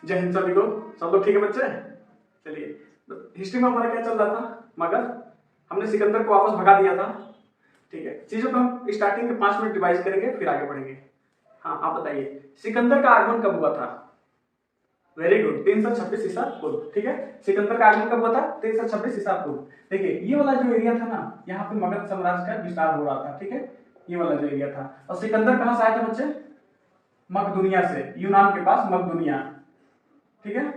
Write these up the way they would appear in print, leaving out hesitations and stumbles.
जय हिंद सभी को। सब लोग ठीक है बच्चे? चलिए, हिस्ट्री में हमारा क्या चल रहा था? मगध। हमने सिकंदर को वापस भगा दिया था। ठीक है, चीजों को हम स्टार्टिंग के 5 मिनट रिवाइज करेंगे, फिर आगे बढ़ेंगे। हाँ, आप बताइए सिकंदर का आगमन कब हुआ था? वेरी गुड, 326 ईसा पूर्व। ठीक है, सिकंदर का आगमन कब हुआ था? 326 ईसा पूर्व। देखिए, ये वाला जो एरिया था ना, यहाँ पे मगध साम्राज्य का विस्तार हो रहा था। ठीक है, ये वाला जो एरिया था। और सिकंदर कहाँ से आया था बच्चे? मकदुनिया से, यूनान के पास मकदुनिया। ठीक है,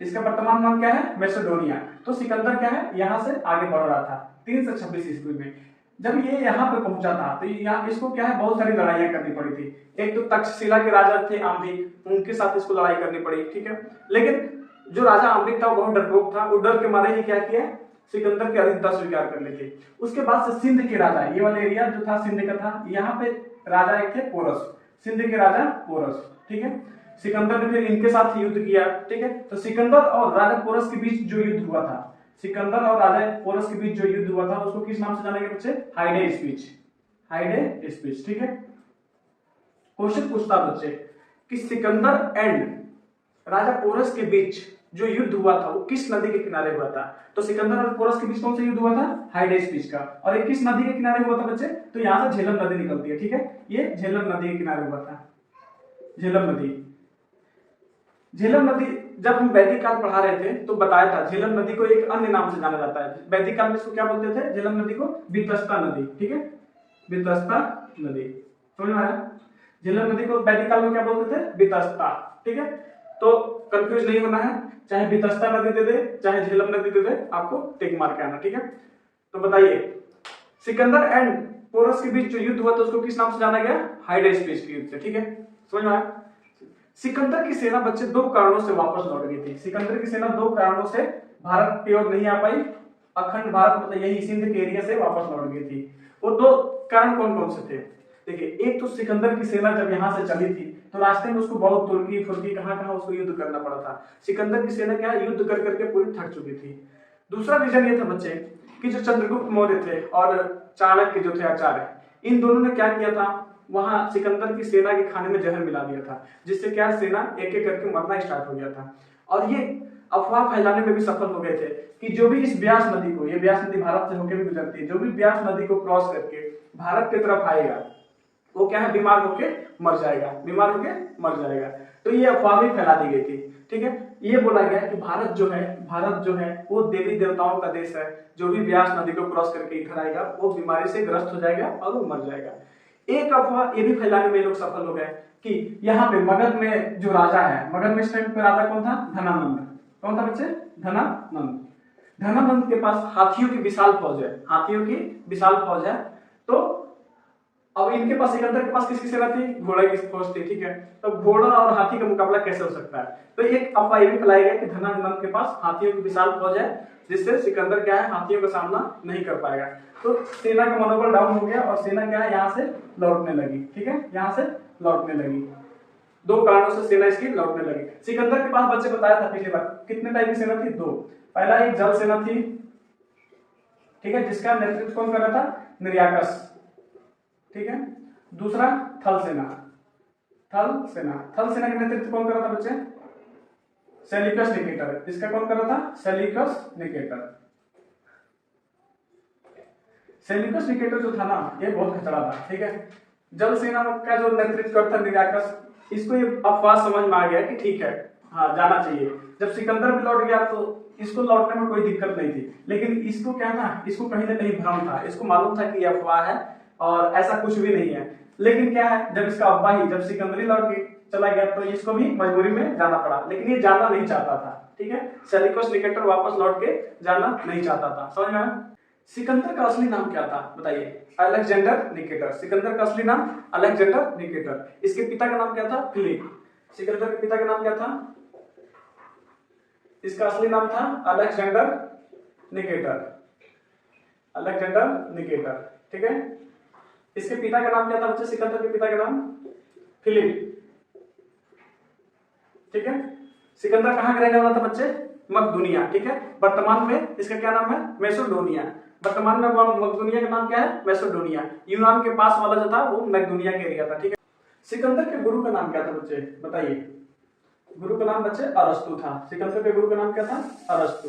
इसका वर्तमान नाम क्या है? मैसेडोनिया। तो सिकंदर क्या है, यहाँ से आगे बढ़ रहा था 326 ईस्वी में। जब ये यहाँ पे पहुंचा था तो यहाँ इसको क्या है, बहुत सारी लड़ाइयां करनी पड़ी थी। एक तो तक्षशिला के राजा थे आम्बिक, उनके साथ इसको लड़ाई करनी पड़ी। ठीक है, लेकिन जो राजा आम्बिक था वो बहुत डरपोक था। वो डर के मारे ही क्या किया, सिकंदर की अधीनता स्वीकार कर ली थी। उसके बाद से सिंध के राजा, ये वाला एरिया जो था सिंध का था, यहाँ पे राजा एक थे पोरस, सिंध के राजा पोरस। ठीक है, सिकंदर ने फिर इनके साथ युद्ध किया। ठीक है, तो सिकंदर और राजा पोरस के बीच जो युद्ध हुआ था, सिकंदर और राजा पोरस के बीच जो युद्ध हुआ था उसको किस नाम से जानेंगे बच्चे? हाइडे स्पीच। हाइडे स्पीच। ठीक है, क्वेश्चन पूछता बच्चे कि सिकंदर एंड राजा पोरस के बीच जो युद्ध हुआ था वो किस नदी के किनारे हुआ था? तो सिकंदर और पोरस के बीच कौन सा युद्ध हुआ था? हाइडे स्पीच का। और ये किस नदी के किनारे हुआ था बच्चे? तो यहां से झेलम नदी निकलती है। ठीक है, ये झेलम नदी के किनारे हुआ था। झेलम नदी, झेलम नदी जब हम वैदिक काल पढ़ा रहे थे तो बताया था झेलम नदी को एक अन्य नाम से जाना जाता है। वैदिक काल में इसको क्या बोलते थे? झेलम नदी को वितस्ता नदी। ठीक है, वितस्ता नदी, समझ में आया? झेलम नदी को वैदिक काल में क्या बोलते थे? वितस्ता। ठीक है, तो कंफ्यूज नहीं होना है, चाहे वितस्ता नदी दे दे चाहे झेलम नदी दे दे, आपको टिक मार के आना। ठीक है, तो बताइए सिकंदर एंड पोरस के बीच जो युद्ध हुआ था उसको किस नाम से जाना गया? हाइडे स्पीच के युद्ध से। ठीक है, समझ में आया? सिकंदर की सेना बच्चे 2 कारणों से वापस लौट गई थी। सिकंदर की सेना 2 कारणों से भारत की ओर नहीं आ पाई, अखंड भारत मतलब यही सिंध के एरिया से वापस लौट गई थी। वो 2 कारण कौन कौन से थे? देखिए, एक तो सिकंदर की सेना जब यहाँ से चली थी तो रास्ते में उसको बहुत तुर्की फुर्की कहां उसको युद्ध करना पड़ा था। सिकंदर की सेना क्या युद्ध कर करके पूरी थक चुकी थी। दूसरा रीजन ये था बच्चे कि जो चंद्रगुप्त मौर्य थे और चाणक्य जो थे आचार्य, इन दोनों ने क्या किया था, वहां सिकंदर की सेना के खाने में जहर मिला दिया था, जिससे क्या सेना एक एक करके मरना स्टार्ट हो गया था। और ये अफवाह फैलाने में भी सफल हो गए थे कि जो भी इस ब्यास नदी को, ये ब्यास नदी भारत से होकर भी गुजरती है, जो भी ब्यास नदी को क्रॉस करके भारत की तरफ आएगा वो क्या है, बीमार होके मर जाएगा, बीमार होके मर जाएगा। तो ये अफवाह भी फैला दी गई थी। ठीक है, ये बोला गया कि भारत जो है वो देवी देवताओं का देश है, जो भी ब्यास नदी को क्रॉस करके इधर आएगा वो बीमारी से ग्रस्त हो जाएगा और वो मर जाएगा। एक अफवाह ये भी फैलाने में लोग सफल हो गए कि यहाँ पे मगध में जो राजा है, मगध में इस टाइम पे राजा कौन था? धनानंद। कौन था बच्चे? धनानंद। धनानंद के पास हाथियों की विशाल फौज है, हाथियों की विशाल फौज है। तो अब इनके पास, सिकंदर के पास किसकी सेना थी? घोड़े की फौज थी। ठीक है, तो घोड़ा और हाथी का मुकाबला कैसे हो सकता है? तो एक अफवाह ये भी फैलाई गई कि धनानंद के पास हाथियों की विशाल फौज है, जिससे सिकंदर क्या है, हाथियों का सामना नहीं कर पाएगा। तो सेना का मनोबल डाउन हो गया और सेना क्या है, यहाँ से लौटने लगी। ठीक है, यहाँ से लौटने लगी। 2 कारणों से सेना इसकी लौटने लगी। सिकंदर के पास बच्चे बताया था पिछली बार कितने टाइप की सेना थी? 2। पहला एक जल सेना थी, ठीक है, जिसका नेतृत्व कौन कर रहा था? निर्याकस। ठीक है, दूसरा थल सेना। थल सेना का नेतृत्व कौन कर रहा था बच्चे? Seleucus Nicator. इसका कौन कर रहा था? Seleucus Nicator. सेल्यूकस निकेटर जो था ना, ये बहुत खतरा था। ठीक है, जल सेना का जो नेतृत्व करता निर्याकस, इसको ये अफवाह समझ में आ गया कि ठीक है, हाँ जाना चाहिए। जब सिकंदर भी लौट गया तो इसको लौटने में कोई दिक्कत नहीं थी, लेकिन इसको क्या ना, इसको कहीं ना कहीं भ्रम था, इसको मालूम था कि यह अफवाह है और ऐसा कुछ भी नहीं है। लेकिन क्या है, जब इसका अब्बा ही, जब सिकंदरी लौट के चला गया तो इसको भी मजबूरी में जाना पड़ा, लेकिन ये जाना नहीं चाहता था। ठीक है, सेल्यूकस निकेटर वापस लौट के जाना नहीं चाहता था। समझ में आया? सिकंदर का असली नाम क्या था बताइए? Alexander Nicator. सिकंदर का असली नाम अलेक्जेंडर निकेटर। इसके पिता का नाम क्या था? फिलिप। सिकंदर के पिता का नाम क्या था? इसका असली नाम था अलेक्जेंडर निकेटर। Alexander Nicator. ठीक है, इसके पिता का नाम क्या था बच्चे? सिकंदर के पिता का नाम फिलिप। ठीक है, सिकंदर कहां का रहने वाला था बच्चे? मकदुनिया। ठीक है, वर्तमान में इसका क्या नाम है? मैसेडोनिया। वर्तमान में मकदुनिया का नाम क्या है? मैसेडोनिया। यूनान के पास वाला जो था वो मकदुनिया के एरिया था। ठीक है, सिकंदर के गुरु का नाम क्या था बच्चे बताइए? गुरु का नाम बच्चे अरस्तु था। सिकंदर के गुरु का नाम क्या था? अरस्तु।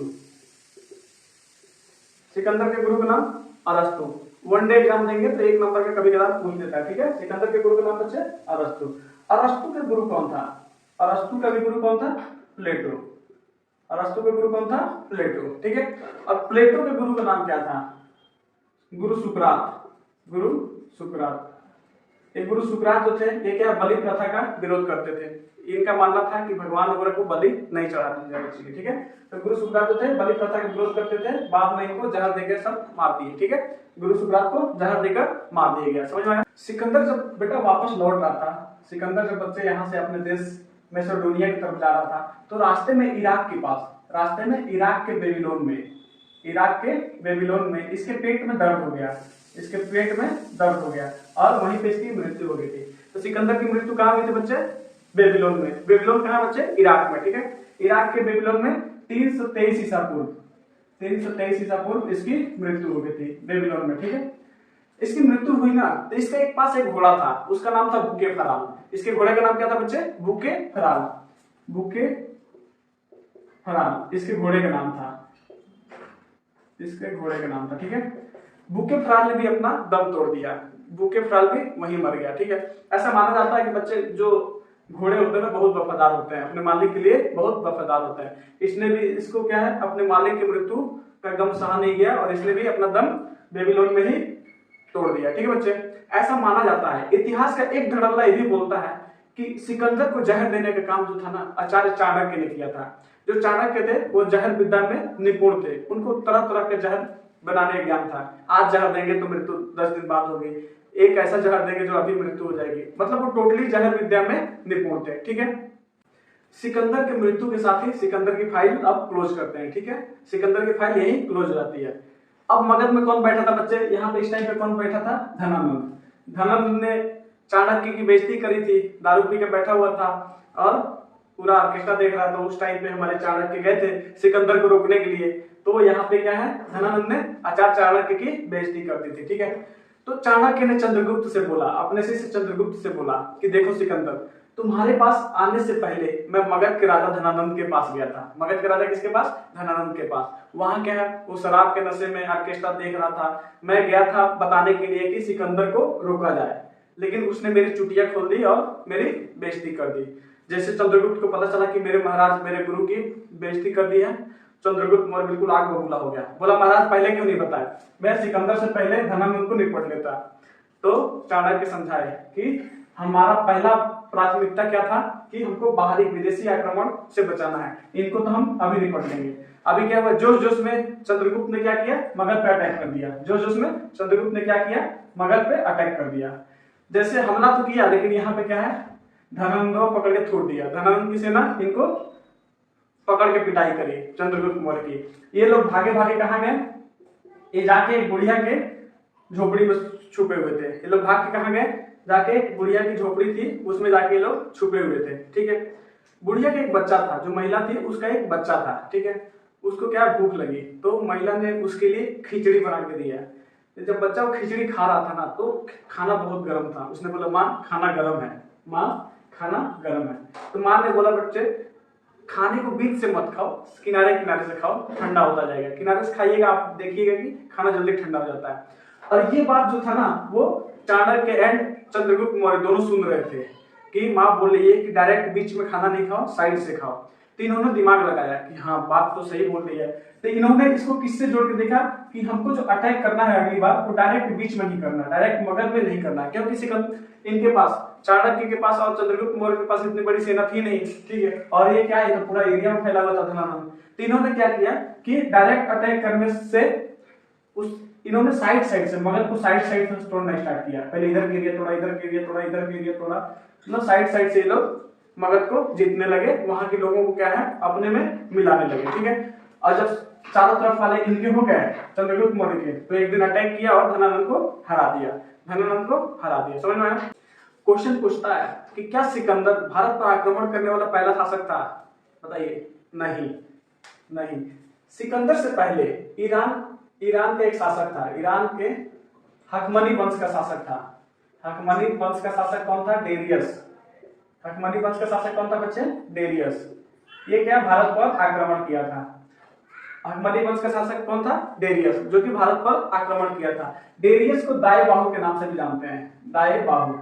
सिकंदर के गुरु का नाम अरस्तु। वन डे एग्जाम देंगे तो एक नंबर का कभी कभार पूछ देता है, ठीक है। सिकंदर के गुरु का नाम बच्चे अरस्तु। अरस्तु के गुरु कौन था? अरस्तु का भी गुरु कौन था? प्लेटो। अरस्तु के गुरु कौन था? प्लेटो, ठीक है। और प्लेटो के गुरु का नाम क्या था? गुरु सुकरात। गुरु सुकरात। ये गुरु सुकरात जो थे ये क्या बलि प्रथा का विरोध करते थे। इनका मानना था कि भगवान वगैरह को बलि नहीं चढ़ानी चाहिए, ठीक है। तो गुरु सुकरात जो थे बलि प्रथा का विरोध करते थे। बाद में इनको जहर देकर सब मार दिए, ठीक है। गुरु सुकरात को जहर देकर मार दिया गया, समझ में आया। सिकंदर जब बेटा वापस लौट रहा था, सिकंदर जब बच्चे यहाँ से अपने देश मैसेडोनिया की तरफ जा रहा था, तो रास्ते में इराक के पास, रास्ते में इराक के बेबीलोन में, इराक के बेबीलोन में इसके पेट में दर्द हो गया, इसके पेट में दर्द हो गया और वहीं पे इसकी मृत्यु हो गई थी। तो सिकंदर की मृत्यु कहाँ हुई थी बच्चे? बेबीलोन में। बेबीलोन कहाँ बच्चे? इराक में, ठीक है। इराक के बेबीलोन में 323 ईसा पूर्व, 323 ईसा पूर्व इसकी मृत्यु हो गई थी बेबीलोन में, ठीक है। इसकी मृत्यु हुई ना, तो इसके एक पास एक घोड़ा था, उसका नाम था बुके फराल। इसके घोड़े का नाम क्या था बच्चे? बुके फराल। बुके फराल इसके घोड़े का नाम था, इसके घोड़े का नाम था, ठीक है। बुके फराल ने भी अपना दम तोड़ दिया, बुके फराल भी वहीं मर गया, ठीक है। ऐसा माना जाता है कि बच्चे जो घोड़े होते हैं ना बहुत वफादार होते हैं, अपने मालिक के लिए बहुत वफादार होते हैं। इसने भी इसको क्या है अपने मालिक की मृत्यु का गम सहा नहीं गया और इसने भी अपना दम बेबीलोन में ही तोड़ दिया, ठीक है बच्चे। ऐसा माना जाता है। इतिहास का एक धड़ल्ला ये भी बोलता है कि सिकंदर को जहर देने का काम जो था ना आचार्य चाणक्य ने किया था। जो चाणक्य थे वो जहर विद्या में निपुण थे, उनको तरह तरह के जहर बनाने का ज्ञान था। आज जहर देंगे तो मृत्यु 10 दिन बाद होगी, एक ऐसा जहर देंगे जो अभी मृत्यु हो जाएगी, मतलब वो टोटली जहर विद्या में निपुण थे, ठीक है। सिकंदर की मृत्यु के साथ ही सिकंदर की फाइल अब क्लोज करते हैं, ठीक है। सिकंदर की फाइल यही क्लोज हो जाती है। अब मगध में कौन बैठा था बच्चे? यहाँ पे इस टाइम पे कौन बैठा था? धनानंद। धनानंद ने चाणक्य की बेइज्जती करी थी, दारू पी के बैठा हुआ था और पूरा ऑर्केस्ट्रा देख रहा था। उस टाइम पे हमारे चाणक्य गए थे सिकंदर को रोकने के लिए, तो यहाँ पे क्या है धनानंद ने आचार्य चाणक्य की बेइज्जती कर दी थी, ठीक है। तो चाणक्य ने चंद्रगुप्त से बोला, अपने शिष्य चंद्रगुप्त से बोला कि देखो सिकंदर, तुम्हारे पास आने से पहले मैं मगध के राजा धनानंद के पास गया था। मगध के राजा किसके पास? धनानंद के पास। वहां क्या है वो शराब के नशे में ऑर्केस्ट्रा देख रहा था। मैं गया था बताने के लिए कि सिकंदर को रोका जाए, लेकिन उसने मेरी चुटिया खोल दी और मेरी बेइज्जती कर दी। जैसे चंद्रगुप्त को पता चला कि मेरे महाराज मेरे गुरु की बेइज्जती कर दी है, चंद्रगुप्त मौर्य बिल्कुल आग बबूला हो गया। बोला महाराज पहले क्यों नहीं बताया, मैं सिकंदर से पहले धनानंद को निपट लेता। तो चाणक्य समझाए कि हमारा पहला प्राथमिकता क्या था कि हमको बाहरी विदेशी आक्रमण से बचाना है, इनको तो हम अभी निपट लेंगे। अभी क्या हुआ, जोश जोश में चंद्रगुप्त ने क्या किया, मगध पे अटैक कर दिया। जोश जोश में चंद्रगुप्त ने क्या किया, मगध पे अटैक कर दिया। जैसे हमला तो किया, लेकिन यहाँ पे क्या है धनानंद को पकड़ के छोड़ दिया। धनानंद की सेना इनको पकड़ के पिटाई करी चंद्रगुप्त मौर्य की। ये लोग भागे भागे कहाँ गए, ये जाके बुढ़िया के झोपड़ी में छुपे हुए थे। ये लोग भाग के कहाँ गए, जाके बुढ़िया की झोपड़ी थी उसमें जाके ये लोग छुपे हुए थे, ठीक है। बुढ़िया का एक बच्चा था, जो महिला थी उसका एक बच्चा था, ठीक है। उसको क्या भूख लगी तो महिला ने उसके लिए खिचड़ी बना के दिया। जब बच्चा वो खिचड़ी खा रहा था ना तो खाना बहुत गर्म था। उसने बोला माँ खाना गर्म है, माँ खाना गर्म है। तो माँ ने बोला बच्चे खाने को बीच से मत खाओ, किनारे किनारे से खाओ, ठंडा होता जाएगा। किनारे से खाइएगा आप देखिएगा कि खाना जल्दी ठंडा हो जाता है। और ये बात जो था ना वो चाणक्य एंड चंद्रगुप्त मौर्य दोनों सुन रहे थे कि माँ बोल रही है कि डायरेक्ट बीच में खाना नहीं खाओ, साइड से खाओ। तो इन्होंने दिमाग लगाया कि हाँ बात तो सही बोल रही है। तो इन्होंने इसको किससे जोड़ के देखा कि हमको जो अटैक करना है अगली बार वो डायरेक्ट बीच में नहीं करना, डायरेक्ट मगध में नहीं करना है, क्योंकि इनके पास चाणक्य के पास और चंद्रगुप्त मौर्य के पास इतनी बड़ी सेना थी नहीं, ठीक है। और ये क्या है तो पूरा एरिया में फैला हुआ था धनानंद। तो इन्होंने क्या किया कि डायरेक्ट अटैक करने से इन्होंने साइड साइड से मगध को साइड साइड से तोड़ना स्टार्ट किया। पहले इधर के एरिया तोड़ा, इधर के एरिया तोड़ा, इधर के एरिया तोड़ा, मतलब साइड साइड से ये लोग मगध को जीतने लगे। वहां के लोगों को क्या है अपने में मिलाने लगे, ठीक है। और जब चारों तरफ वाले इनके हो गए चंद्रगुप्त मौर्य के, तो एक दिन अटैक किया और धनानंद को हरा दिया, धनानंद को हरा दिया। समझ में आया। क्वेश्चन पूछता है कि क्या सिकंदर भारत पर आक्रमण करने वाला पहला शासक था? बताइए। नहीं, नहीं। सिकंदर से पहले ईरान का एक शासक था। ईरान के हकमनी वंश का शासक था। हकमनी वंश का शासक कौन था? डेरियस। अकमनी वंश का शासक कौन था बच्चे? डेरियस। ये क्या भारत पर आक्रमण किया था। अकमनी वंश का शासक कौन था? डेरियस, जो कि भारत पर आक्रमण किया था। डेरियस को दाए बाहु के नाम से भी जानते हैं, दाए बाहु।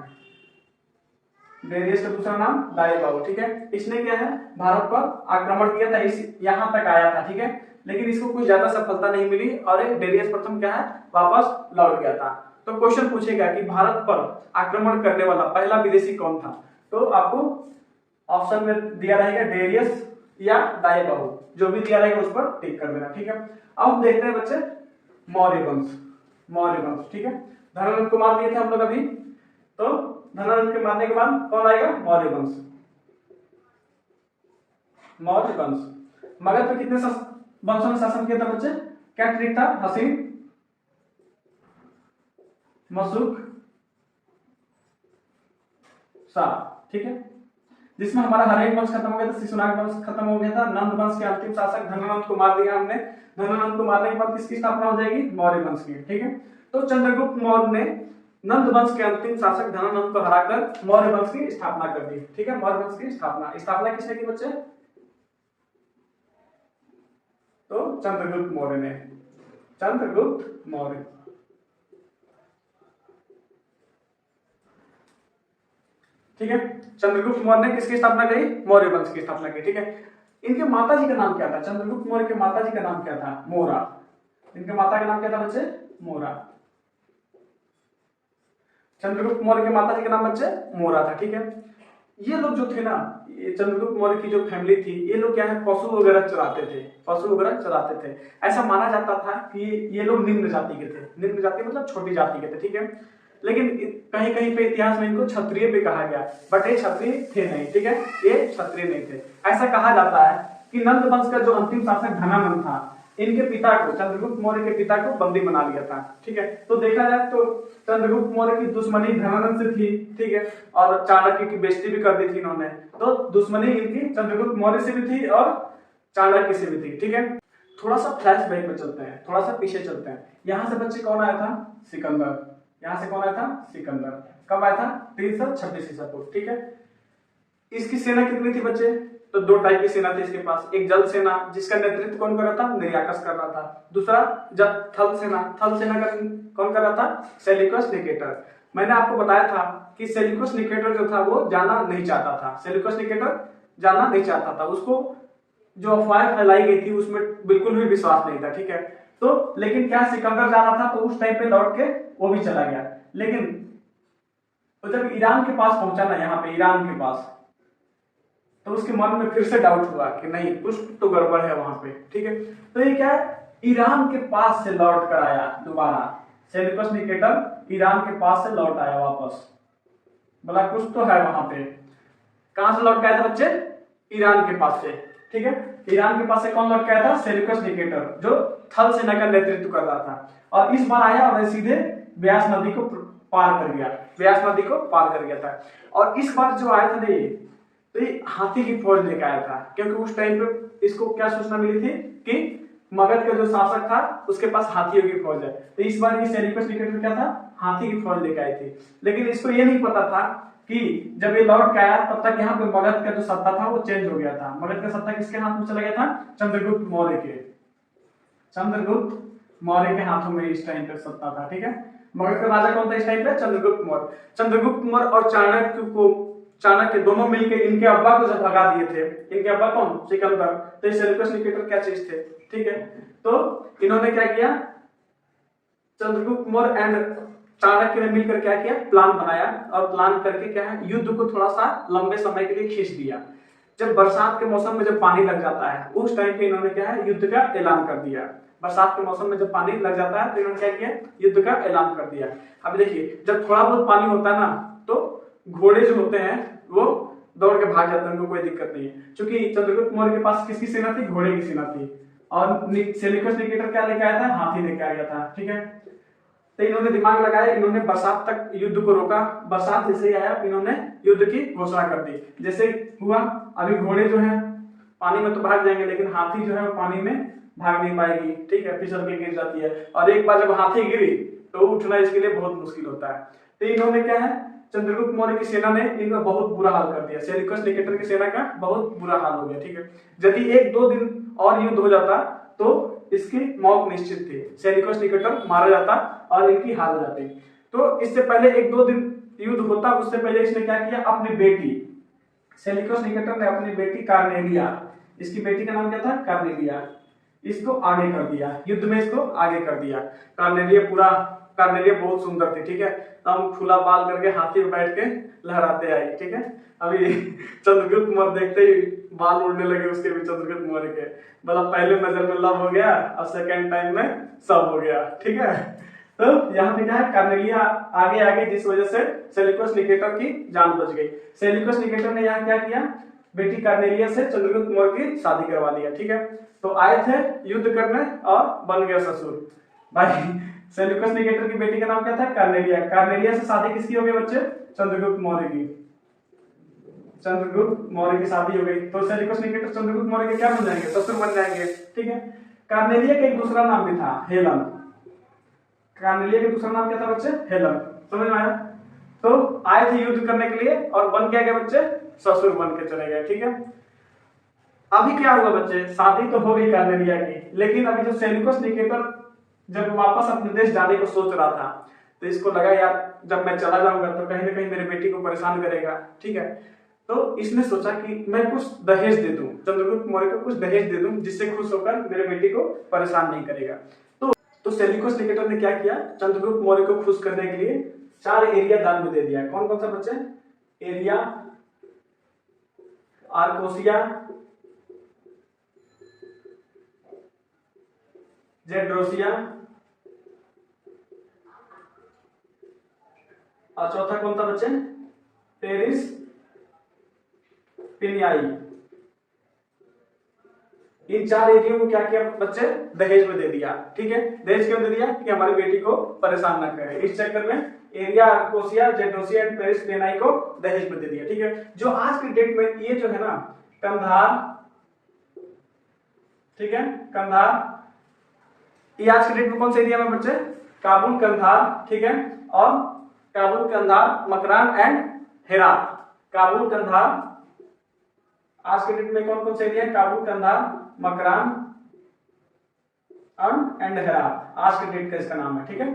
डेरियस का दूसरा नाम दाए बाहु, ठीक है। इसने क्या है, भारत पर आक्रमण किया था, इस यहाँ तक आया था, ठीक है। लेकिन इसको कोई ज्यादा सफलता नहीं मिली और डेरियस प्रथम क्या है, वापस लौट गया था। तो क्वेश्चन पूछेगा कि भारत पर आक्रमण करने वाला पहला विदेशी कौन था, तो आपको ऑप्शन में दिया रहेगा डेरियस या दाए बाहु, जो भी दिया रहेगा उस पर टिक कर देना, ठीक है। अब हम देखते हैं बच्चे मौर्य वंश। मौर्य वंश, ठीक है। धनानंद को मार दिए थे हम लोग अभी, तो धनानंद के मारने के बाद कौन आएगा? मौर्य वंश। मौर्य वंश। मगध पे कितने वंशों ने शासन किया था बच्चे? क्या ट्रिक था? हसीन, मशूक, शाह, ठीक है। जिसमें हमारा हर एक वंश खत्म हो गया था, शिशुनाग वंश खत्म हो गया था। नंद वंश के अंतिम शासक धनानंद को मार दिया हमने। धनानंद को मारने के बाद किसकी स्थापना हो जाएगी? मौर्य वंश की, ठीक है। तो चंद्रगुप्त मौर्य ने नंद वंश के अंतिम शासक धनानंद को हराकर मौर्य वंश की स्थापना कर दी, ठीक है। मौर्य वंश की स्थापना किसने की बच्चे? तो चंद्रगुप्त मौर्य ने। चंद्रगुप्त मौर्य, ठीक है। चंद्रगुप्त मौर्य ने किसकी स्थापना करी? मौर्य वंश की स्थापना की, ठीक है। इनके माता जी का नाम क्या था? चंद्रगुप्त मौर्य के माता जी का नाम क्या था? मोरा। इनके माता का नाम क्या था बच्चे? मोरा। चंद्रगुप्त मौर्य के माता जी का नाम बच्चे मोरा था, ठीक है। ये लोग जो थे ना, ये चंद्रगुप्त मौर्य की जो फैमिली थी, ये लोग क्या है, पशु वगैरह चराते थे, पशु वगैरह चराते थे। ऐसा माना जाता था कि ये लोग निम्न जाति के थे। निम्न जाति मतलब छोटी जाति के थे, ठीक है। लेकिन कहीं कहीं पे इतिहास में इनको क्षत्रिय भी कहा गया, बट ये क्षत्रिय थे नहीं, ठीक है। ये क्षत्रिय नहीं थे। ऐसा कहा जाता है कि नंद वंश का जो अंतिम शासक धनानंद था, इनके पिता को, चंद्रगुप्त मौर्य के पिता को बंदी बना लिया था, ठीक है। तो देखा जाए तो चंद्रगुप्त मौर्य की दुश्मनी धनानंद से थी, ठीक है। और चाणक्य की बेइज्जती भी कर दी थी इन्होंने। तो दुश्मनी इनकी चंद्रगुप्त मौर्य से भी थी और चाणक्य से भी थी, ठीक है। थोड़ा सा फ्लैशबैक में चलते हैं, थोड़ा सा पीछे चलते हैं। यहाँ से बच्चे कौन आया था? सिकंदर। यहाँ से कौन आया था? सिकंदर। कब आया था? 326 ईसा पूर्व, ठीक है। इसकी सेना कितनी थी बच्चे? तो दो टाइप की सेना थी इसके पास। एक जल सेना, जिसका नेतृत्व कौन कर रहा था? निर्याकस कर रहा था। दूसरा थल सेना। थल सेना का कौन कर रहा था? Seleucus Nicator. मैंने आपको बताया था कि सेल्यूकस निकेटर जो था वो जाना नहीं चाहता था। सेल्यूकस निकेटर जाना नहीं चाहता था। उसको जो अफवाहें फैलाई गई थी उसमें बिल्कुल भी विश्वास नहीं था, ठीक है। तो लेकिन क्या सिकंदर जा रहा था तो उस टाइम पे लौट के वो भी चला गया। लेकिन तो जब ईरान के पास पहुंचा ना, यहाँ पे ईरान के पास, तो उसके मन में फिर से डाउट हुआ कि नहीं, कुछ तो गड़बड़ है वहां पे, ठीक है। तो ये क्या है, ईरान के पास से लौट कर आया दोबारा। सेल्यूकस निकेटर ईरान के पास से लौट आया वापस, बोला कुछ तो है वहां पे। कहां से लौट के आया था बच्चे? ईरान के पास से, ठीक है। ईरान के पास से कौन लौट के आया था? सेल्यूकस निकेटर, जो थल सेना का नेतृत्व कर रहा था। और इस बार आया और सीधे ब्यास नदी को पार कर गया, ब्यास नदी को पार कर गया था। और इस बार जो आया था ना ये, तो ये हाथी की फौज लेकर आया था, क्योंकि उस टाइम पे इसको क्या सूचना मिली थी कि मगध का जो शासक था उसके पास हाथियों की फौज है। तो इस बार ये सेल्यूकस निकेटर क्या था? हाथी की फौज लेकर आई थी। लेकिन इसको ये नहीं पता था कि जब ये लौट के आया तब तक यहाँ पे मगध का जो सत्ता था वो चेंज हो गया था। मगध का सत्ता किसके हाथ में चला गया था? चंद्रगुप्त मौर्य के। चंद्रगुप्त मौर्य के हाथों में इस टाइम पे सत्ता था, ठीक है। मगध का राजा कौन था इस टाइम पे? चंद्रगुप्त मौर्य। चंद्रगुप्त मौर्य और चाणक्य दोनों मिलकर इनके अब्बा को जब भगा दिए थे, इनके अब्बा कौन? सिकंदर। तो सेल्यूकस निकेटर क्या चीज थे, ठीक है। तो इन्होंने क्या किया, चंद्रगुप्त मौर्य एंड चाणक्य ने मिलकर क्या किया, प्लान बनाया। और प्लान करके क्या है, युद्ध को थोड़ा सा लंबे समय के लिए खींच दिया। जब बरसात के मौसम में जब पानी लग जाता है उस टाइम पे इन्होंने क्या है, युद्ध का ऐलान कर दिया। बरसात के मौसम में जब पानी लग जाता है तो इन्होंने क्या किया, युद्ध का ऐलान कर दिया। अब देखिए, जब थोड़ा बहुत पानी होता है ना तो घोड़े जो होते हैं वो दौड़ के भाग जाते हैं, उनको कोई दिक्कत नहीं है। क्योंकि चंद्रगुप्त मौर्य के पास किसकी सेना थी? घोड़े की सेना थी। और सेल्यूकस निकेटर क्या लेके आया था? हाथी लेके आ गया था, ठीक है। तो इन्होंने दिमाग लगाया, इन्होंने बरसात तक युद्ध को रोका। बरसात जैसे ही आया इन्होंने युद्ध की घोषणा कर दी। जैसे हुआ, अभी घोड़े जो है पानी में तो भाग जाएंगे, लेकिन हाथी जो है वो पानी में भाग नहीं पाएगी, ठीक है, फिसल के गिर जाती है। और एक बार जब हाथी गिरी तो उठना इसके लिए बहुत मुश्किल होता है। तो इन्होंने क्या है, चंद्रगुप्त मौर्य की सेना ने इनका बहुत बुरा हाल कर दिया, सेल्यूकस निकेटर की सेना का बहुत बुरा हाल हो गया। ठीक है, यदि 1-2 दिन और युद्ध हो जाता तो इसकी मौत निश्चित थी, सेल्यूकस निकेटर मारा जाता और इनकी हार हो जाती। तो इससे पहले 1-2 दिन युद्ध होता, उससे पहले इसने क्या किया, अपनी बेटी सेल्यूकस निकेटर ने अपनी बेटी कार्नेलिया, इसकी बेटी का नाम क्या था, कार्नेलिया, इसको आगे कर दिया, युद्ध में इसको आगे कर दिया। कार्नेलिया बहुत सुंदर थी। ठीक है, हम खुला बाल करके हाथी पे बैठ के लहराते आई। ठीक है, अभी चंद्रगुप्त मौर्य देखते ही बाल उड़ने लगे उसके भी, चंद्रगुप्त मौर्य के, मतलब पहले नजर में लव हो गया और सेकंड टाइम में सब हो गया। ठीक है, तो यहाँ पे क्या है, कार्नेलिया आगे आगे, जिस वजह से सेल्यूकस निकेटर की जान बच गई। सेल्यूकस निकेटर ने यहाँ क्या किया, बेटी कार्नेलिया से चंद्रगुप्त मौर्य की शादी करवा दिया। ठीक है, तो आए थे युद्ध करने और बन गया ससुर भाई। सेल्यूकस निकेटर की बेटी का नाम क्या था, कार्नेलिया। कार्नेलिया से शादी किसकी हो गई बच्चे, चंद्रगुप्त मौर्य की, चंद्रगुप्त मौर्य की शादी हो गई। तो सेल्यूकस निकेटर चंद्रगुप्त मौर्य के क्या बन जाएंगे, ससुर बन जाएंगे। ठीक है, कार्नेलिया का एक दूसरा नाम भी था, हेलन। कार्नेलिया का दूसरा नाम क्या था बच्चे, हेलन। समझ में आया? तो आए थे युद्ध करने के लिए और बन क्या गए बच्चे, ससुर बन के चले गए। ठीक है, अभी क्या हुआ बच्चे, शादी तो हो गई कार्नेलिया की, लेकिन अभी जो सेल्यूकस निकेटर जब वापस अपने देश जाने को सोच रहा था, तो इसको लगा यार जब मैं चला जाऊंगा तो कहीं ना कहीं मेरे बेटी को परेशान करेगा। ठीक है, तो इसने सोचा कि मैं कुछ दहेज दे दूं, चंद्रगुप्त मौर्य को कुछ दहेज दे दूं जिससे खुश होकर मेरे बेटी को परेशान नहीं करेगा। तो सेल्यूकस निकेटर ने क्या किया, चंद्रगुप्त मौर्य को खुश करने के लिए 4 एरिया दान में दे दिया। कौन कौन सा बच्चे, एरिया, आर्कोसिया, जेड्रोसिया और चौथा कौन था बच्चे, पेरिस पिनियाई। इन 4 एरिया को क्या किया बच्चे, दहेज में दे दिया। ठीक है, दहेज क्यों दे दिया, कि हमारी बेटी को परेशान ना करे। इस चक्कर में Aria, Arachosia, Gedrosia and Paropamisadae को दहेज में दे दिया। ठीक है, जो आज की डेट में ये जो है ना कंधार, ठीक है, कंधार, ये आज के डेट में कौन से एरिया में बच्चे, काबुल, कंधार। ठीक है, और काबुल, कंधार, मकरान एंड हेरात। काबुल, कंधार, आज के डेट में कौन कौन से एरिया, काबुल, कंधार, मकरान एंड हेरात, आज के डेट का इसका नाम है। ठीक है,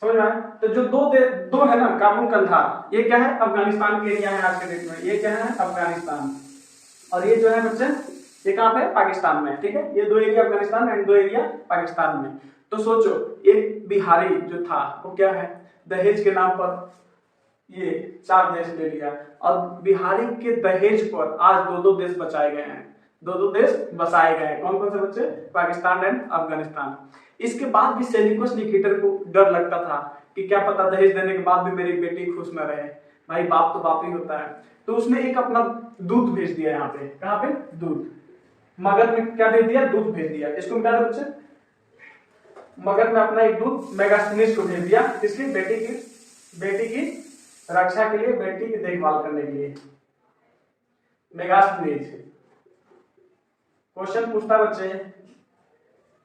समझ में आया? तो जो दो है ना, काबुल, कंधार, ये क्या है, अफगानिस्तान के एरिया है आज के डेट में। ये क्या है, अफगानिस्तान, और ये जो है बच्चे ये कहां पे, पाकिस्तान में। ठीक है, ये 2 area Afghanistan and 2 area Pakistan में। तो सोचो एक बिहारी जो था वो क्या है, दहेज के नाम पर ये 4 देश ले लिया, और बिहारी के दहेज पर आज 2-2 देश बचाए गए हैं, 2-2 देश बसाए गए हैं। कौन कौन से बच्चे, पाकिस्तान एंड अफगानिस्तान। इसके बाद भी सेल्यूकस निकेटर को डर लगता था कि क्या पता दहेज देने के बाद भी मेरी बेटी खुश न रहे। भाई बाप तो बाप ही होता है। तो उसने एक अपना दूत भेज दिया यहाँ पे, कहाँ पे, दूत, मगध में क्या भेज दिया, दूत भेज दिया। इसको मिटा दो बच्चे, मगध में अपना एक दूत मेगास्थनीज को भेज दिया, किसकी, बेटी की रक्षा के लिए, बेटी की देखभाल करने के लिए। मेगास्थनीज क्वेश्चन पूछता बच्चे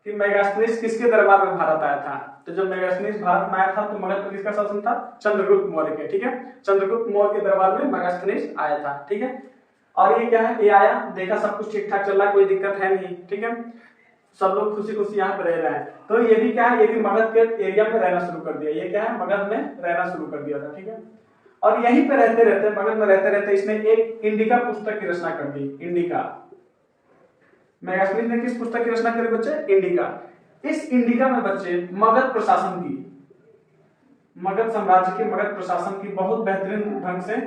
कि मेगास्थनीज किसके दरबार में भारत आया था। तो जब मेगास्थनीज भारत में आया था तो मगध पर किसका शासन था, चंद्रगुप्त मौर्य के। ठीक है, चंद्रगुप्त मौर्य के दरबार में मेगास्थनीज आया था। ठीक है, और ये क्या है, ये आया, देखा सब कुछ ठीक ठाक चल रहा है, कोई दिक्कत है नहीं। ठीक है, सब लोग खुशी खुशी यहाँ पे रह रहे हैं। तो ये भी क्या है, ये भी मगध के एरिया में रहना शुरू कर दिया। ये क्या है, मगध में रहना शुरू कर दिया था। ठीक है, और यहीं पे रहते रहते, मगध में रहते रहते इसने एक इंडिका पुस्तक की रचना कर दी। इंडिका, मेगास्थनीज ने किस पुस्तक की रचना करी बच्चे, इंडिका। इस इंडिका में बच्चे मगध प्रशासन की, मगध साम्राज्य के, मगध प्रशासन की बहुत बेहतरीन ढंग से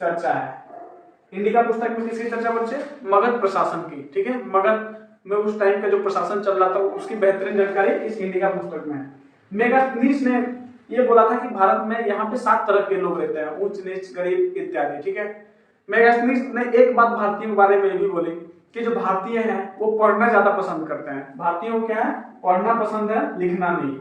चर्चा है। इंडिका पुस्तक में किसकी चर्चा बच्चे, मगध प्रशासन की। ठीक है, मगध में उस टाइम का जो प्रशासन चल रहा था उसकी बेहतरीन जानकारी इस इंडिका पुस्तक में है। मेगास्थनीज ने ये बोला था कि भारत में यहाँ पे 7 तरह के लोग रहते हैं, ऊंच नीच गरीब इत्यादि। ठीक है, मेगास्थनीज ने एक बात भारतीयों के बारे में भी बोली कि जो भारतीय हैं वो पढ़ना ज्यादा पसंद करते हैं। भारतीयों को क्या है, पढ़ना पसंद है, लिखना नहीं।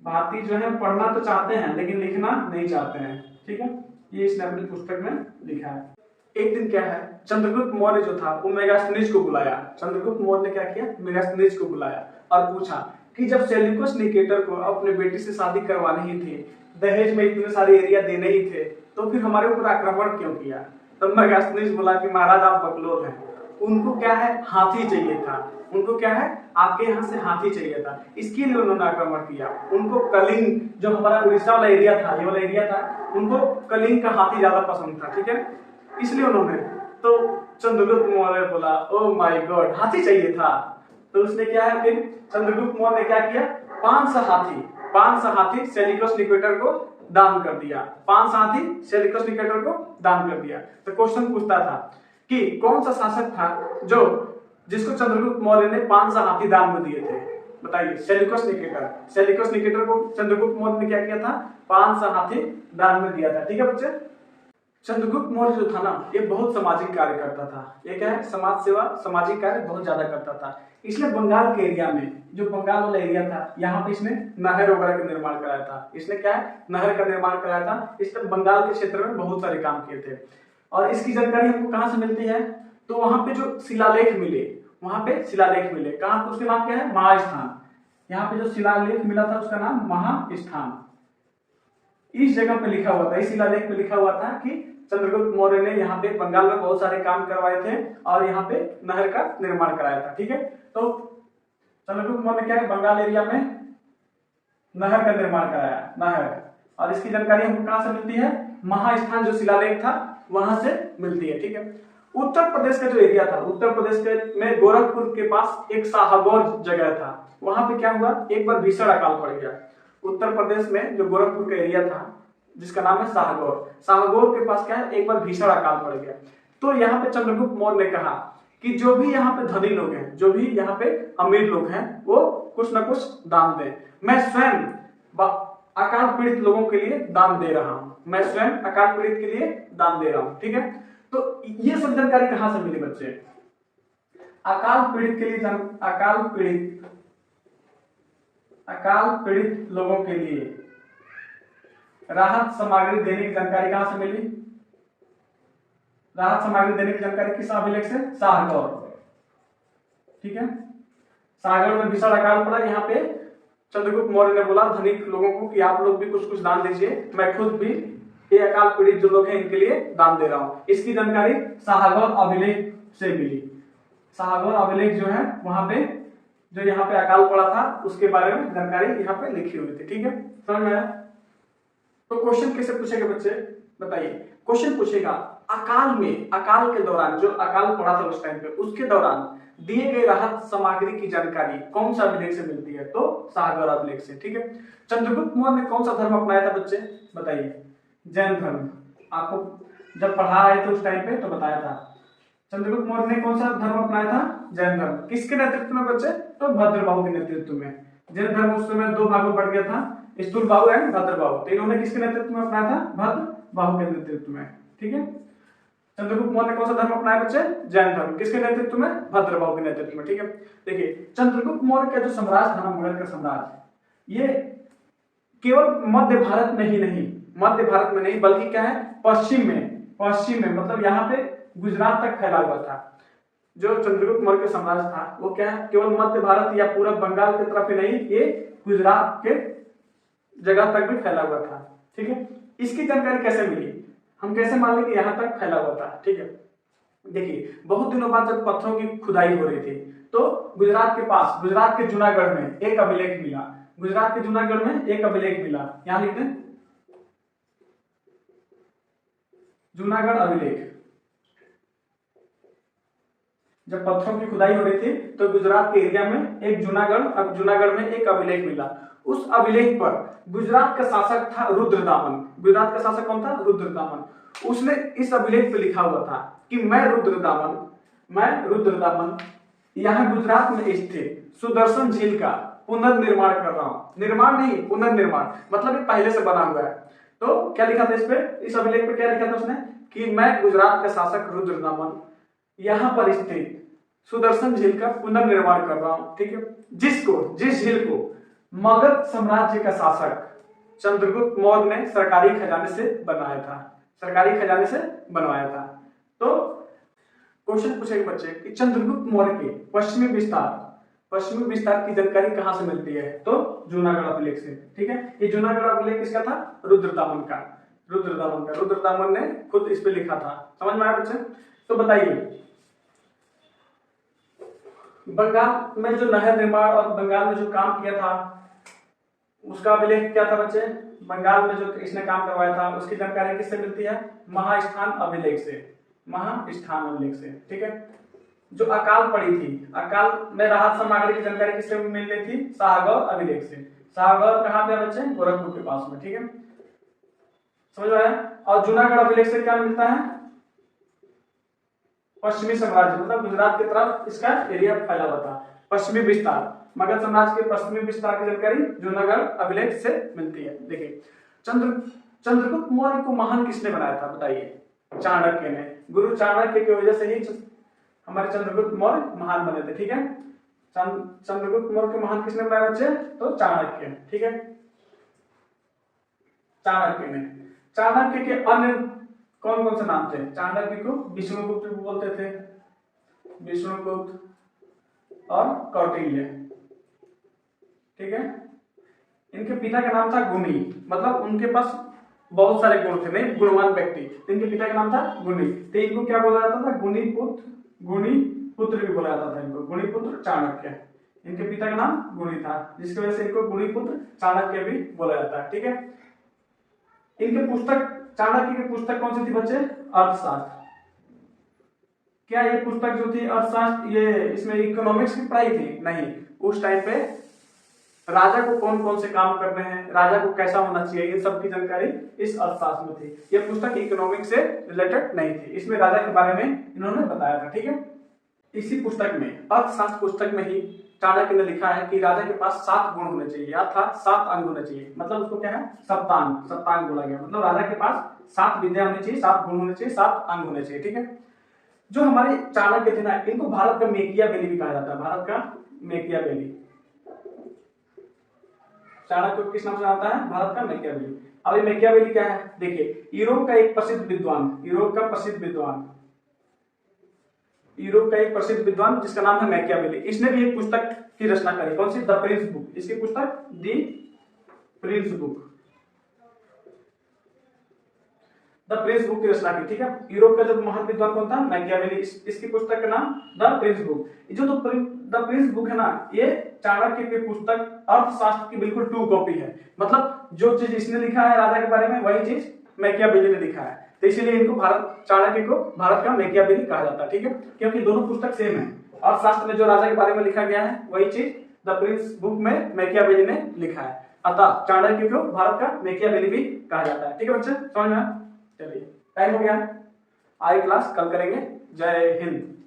भारतीय जो है पढ़ना तो चाहते हैं लेकिन लिखना नहीं चाहते हैं। ठीक है, ये इसने अपनी पुस्तक में लिखा है। एक दिन क्या है, चंद्रगुप्त मौर्य जो था वो मेगास्थनीज को बुलाया। चंद्रगुप्त मौर्य ने क्या किया, मेगास्थनीज को बुलाया और पूछा कि जब सेल्यूकस निकेटर को अपने बेटी से शादी करवानी ही थी, दहेज में इतने सारे एरिया देने ही थे, तो फिर हमारे ऊपर आक्रमण क्यों किया? तब मेगास्थनीज बोला कि महाराज आप बकलोल हैं, उनको क्या है, हाथी चाहिए था, उनको क्या है, आपके यहाँ से हाथी चाहिए था, इसके लिए उन्होंने आक्रमण किया। उनको कलिंग, जो हमारा उड़ीसा वाला एरिया था, ये वाला एरिया था, उनको कलिंग का हाथी ज्यादा पसंद था, ठीक है, इसलिए उन्होंने, तो चंद्रगुप्त मौर्य बोला ओ माय गॉड हाथी चाहिए था, तो उसने क्या है, फिर चंद्रगुप्त मौर्य ने क्या किया, 500 हाथी सेल्यूकस निकेटर को दान कर दिया, 500 हाथी सेल्यूकस निकेटर को दान कर दिया। तो क्वेश्चन पूछता था कि कौन सा शासक था जो जिसको चंद्रगुप्त मौर्य ने 500 हाथी दान में दिए थे? बताइए। सेल्यूकस निकेटर को चंद्रगुप्त मौर्य ने क्या किया था, 500 हाथी दान में दिया था, ठीक है बच्चे। चंद्रगुप्त मौर्य जो था ना, ये बहुत सामाजिक कार्य करता था, ये क्या है, समाज सेवा, सामाजिक कार्य बहुत ज्यादा करता था, इसलिए बंगाल के एरिया में, जो बंगाल वाला एरिया था, यहाँ पे इसने नहर वगैरह का निर्माण कराया था, इसने क्या है, नहर का निर्माण कराया था, इसने बंगाल के क्षेत्र में बहुत सारे काम किए थे। और इसकी जानकारी हमको कहाँ से मिलती है, तो वहां पे जो शिलालेख मिले, वहां पे शिलालेख मिले, कहाँ, उसके नाम क्या है, महास्थान, यहाँ पे जो शिलालेख मिला था उसका नाम महास्थान, इस जगह पे लिखा हुआ था, इस शिलालेख पे लिखा हुआ था कि चंद्रगुप्त मौर्य ने यहाँ पे बंगाल में बहुत सारे काम करवाए थे और यहाँ पे नहर का निर्माण कराया था, ठीक है। तो चंद्रगुप्त मौर्य ने क्या है, बंगाल एरिया में नहर का निर्माण कराया, नहर, और इसकी जानकारी हमको कहाँ से मिलती है, महास्थान जो शिलालेख था वहां से मिलती है, ठीक है। उत्तर प्रदेश का जो एरिया था, उत्तर प्रदेश के में गोरखपुर के पास एक शाहगौर जगह था, वहां पे क्या हुआ, एक बार भीषण अकाल पड़ गया। उत्तर प्रदेश में जो गोरखपुर का एरिया था जिसका नाम है शाहगौर, शाहगौर के पास क्या है, एक बार भीषण अकाल पड़ गया। तो यहाँ पे चंद्रगुप्त मौर्य ने कहा कि जो भी यहाँ पे धनी लोग हैं, जो भी यहाँ पे अमीर लोग हैं, वो कुछ ना कुछ दान दें, मैं स्वयं अकाल पीड़ित लोगों के लिए दान दे रहा हूं, मैं स्वयं अकाल पीड़ित के लिए दान दे रहा हूं, ठीक है। तो ये सब जानकारी कहां से मिली बच्चे, अकाल पीड़ित के लिए, अकाल पीड़ित लोगों के लिए राहत सामग्री देने की जानकारी कहां से मिली, राहत सामग्री देने की जानकारी किस अभिलेख से, शाहगौर, ठीक है। शाहगौर में भीषण अकाल पड़ा, यहाँ पे चंद्रगुप्त मौर्य ने बोला धनिक लोगों को कि आप लोग भी कुछ कुछ दान दीजिए, मैं खुद भी ये अकाल पीड़ित जो लोग हैं इनके लिए दान दे रहा हूं। इसकी जानकारी शाहगौर अभिलेख से मिली, शाहगौर अभिलेख जो है वहां पे जो यहाँ पे अकाल पड़ा था उसके बारे में जानकारी यहाँ पे लिखी हुई थी, ठीक है, समझ में आया। तो क्वेश्चन कैसे पूछेगा बच्चे, बताइए। क्वेश्चन पूछेगा अकाल में, अकाल के दौरान जो अकाल पड़ा था उस टाइम पे, उसके दौरान दिए गए राहत सामग्री की जानकारी कौन सा अभिलेख से मिलती है, तो शाहगौर अभिलेख से, ठीक है। चंद्रगुप्त मौर्य ने कौन सा धर्म अपनाया था बच्चे, बताइए, जैन धर्म। आपको जब पढ़ा है तो उस टाइम पे तो बताया था, चंद्रगुप्त मौर्य ने कौन सा धर्म अपनाया था, जैन धर्म। किसके नेतृत्व में बच्चे, तो भद्रबाहु के नेतृत्व में। जैन धर्म उस समय दो भागों बढ़ गया था, स्थूलबाहु एंड भद्रबाहु, तो इन्होंने किसके नेतृत्व में अपनाया था, भद्रबाहु के नेतृत्व में, ठीक है। चंद्रगुप्त मौर्य ने कौन सा धर्म अपनाया बच्चे, जैन धर्म। किसके नेतृत्व में, भद्रबाहु के नेतृत्व में, ठीक है। देखिए चंद्रगुप्त मौर्य का जो साम्राज्य था ना, मुगल का साम्राज्य, ये केवल मध्य भारत में ही नहीं, मध्य भारत में नहीं बल्कि क्या है, पश्चिम में मतलब यहाँ पे गुजरात तक फैला हुआ था। जो चंद्रगुप्त मौर्य का साम्राज्य था वो क्या है, केवल मध्य भारत या पूरा बंगाल की तरफ ही नहीं, ये गुजरात के जगह तक भी फैला हुआ था, ठीक है। इसकी जानकारी कैसे मिली, हम कैसे मान लें कि यहाँ तक फैला हुआ था, ठीक है। देखिए बहुत दिनों बाद जब पत्थरों की खुदाई हो रही थी तो गुजरात के पास, गुजरात के जूनागढ़ में एक अभिलेख मिला, गुजरात के जूनागढ़ में एक अभिलेख मिला, यहां लिखते हैं जूनागढ़ अभिलेख। जब पत्थरों की खुदाई हो रही थी तो गुजरात के एरिया में एक जूनागढ़ में एक अभिलेख मिला। उस अभिलेख पर गुजरात का शासक था रुद्रदामन। गुजरात का शासक कौन था, रुद्रदामन। उसने इस अभिलेख पे लिखा हुआ था कि मैं रुद्रदामन यहाँ गुजरात में स्थित सुदर्शन झील का पुनर्निर्माण कर रहा हूँ। निर्माण नहीं, पुनर्निर्माण, मतलब ये पहले से बना हुआ है। तो क्या लिखा था इस पे, इस अभिलेख पे क्या लिखा था उसने कि मैं गुजरात का शासक रुद्रदामन यहाँ पर स्थित सुदर्शन झील का पुनर्निर्माण कर रहा हूँ, ठीक है। जिस झील को मगध साम्राज्य का शासक चंद्रगुप्त मौर्य ने सरकारी खजाने से बनाया था, सरकारी खजाने से बनवाया था। तो क्वेश्चन पूछेंगे बच्चे कि चंद्रगुप्त मौर्य के पश्चिमी विस्तार पश्चिमी विस्तार की जानकारी कहाँ से मिलती है? तो जूनागढ़ अभिलेख से। ठीक है, ये जूनागढ़ अभिलेख किसका था? रुद्रदामन का। रुद्रदामन ने खुद इस पे लिखा था। समझ में आया बच्चे? तो बताइए, बंगाल में जो नहर निर्माण और बंगाल में जो काम किया था उसका अभिलेख क्या था बच्चे? बंगाल में जो इसने काम करवाया था उसकी जानकारी किससे मिलती है? महास्थान अभिलेख से। महास्थान अभिलेख से। ठीक है, जो अकाल पड़ी थी, अकाल में राहत सामग्री की जानकारी किससे मिल रही थी? शाहगौर अभिलेख से। शाहगौर कहाँ पे है बच्चे? गोरखपुर के पास में। ठीक है, समझ में आया? और जूनागढ़ अभिलेख से क्या मिलता है? पश्चिमी साम्राज्य, मतलब गुजरात की तरफ इसका एरिया फैला हुआ था। पश्चिमी विस्तार, मगध साम्राज्य के पश्चिमी विस्तार की जानकारी जूनागढ़ अभिलेख से मिलती है। देखिए, चंद्रगुप्त मौर्य को महान किसने बनाया था? बताइए। चाणक्य ने। गुरु चाणक्य की वजह से ही हमारे चंद्रगुप्त मौर्य महान बने थे। ठीक है, चंद्रगुप्त मौर्य को महान किसने बनाया बच्चे? तो चाणक्य। ठीक है, चाणक्य ने। चाणक्य के अन्य कौन कौन से नाम थे? चाणक्य को विष्णुगुप्त भी बोलते थे, विष्णुगुप्त और कौटिल्य। ठीक है, इनके पिता का नाम था गुणी, मतलब उनके पास बहुत सारे गुण थे, नहीं गुणवान व्यक्ति। इनके पिता का नाम था गुणी, तो इनको क्या बोला जाता था? गुणी पुत्र भी बोला जाता था इनको, गुणी पुत्र चाणक्य। इनके पिता का नाम गुणी था, जिसकी वजह से इनको गुणी पुत्र चाणक्य भी बोला जाता है। ठीक है, इनके पुस्तक, चाणक्य की पुस्तक कौन सी थी बच्चे? अर्थशास्त्र। क्या ये पुस्तक जो थी अर्थशास्त्र, ये इसमें इकोनॉमिक्स की पढ़ाई थी? नहीं, उस टाइम पे राजा को कौन कौन से काम करने हैं, राजा को कैसा होना चाहिए, इन सब की जानकारी इस अर्थशास्त्र में थी। ये पुस्तक इकोनॉमिक्स से रिलेटेड नहीं थी, इसमें राजा के बारे में इन्होंने बताया था। ठीक है, इसी पुस्तक में, अर्थशास्त्र पुस्तक में ही चाणक्य ने लिखा है कि राजा के पास 7 गुण होने चाहिए, अर्थात 7 अंग होने चाहिए। मतलब उसको क्या है? सप्तांग बोला गया। मतलब राजा के पास 7 विद्या होनी चाहिए, 7 गुण होने चाहिए, 7 अंग होने चाहिए। ठीक है, जो हमारे चाणक्य थे ना, इनको भारत का मेकियावेली भी कहा जाता है। भारत का मेकियावेली। चाणक्य को किस नाम से आता है? भारत का मेकियावेली। अब ये मेकियावेली क्या है? देखिए, यूरोप का एक प्रसिद्ध विद्वान जिसका नाम है मैकियावेली, इसने भी एक पुस्तक की रचना करी। कौन सी? The Prince book. इसकी पुस्तक द प्रिंस बुक की रचना की। ठीक है, यूरोप का जो महान विद्वान कौन था? मैकियावेली। इसकी पुस्तक का नाम द प्रिंस बुक। जो द प्रिंस बुक है ना, ये चाणक्य की पुस्तक अर्थशास्त्र की बिल्कुल 2 कॉपी है। मतलब जो चीज इसने लिखा है राजा के बारे में, वही चीज मैकियावेली ने लिखा है। तो इसीलिए इनको चाणक्य को भारत का मैकियावेली कहा जाता है। ठीक है, क्योंकि दोनों पुस्तक सेम है। अर्थशास्त्र में जो राजा के बारे में लिखा गया है, वही चीज द प्रिंस बुक में मैकियावेली ने लिखा है। अतः चाणक्य को भारत का मैकियावेली भी कहा जाता है। ठीक है बच्चे, समझ में? चलिए, टाइम हो गया, आगे क्लास कल करेंगे। जय हिंद।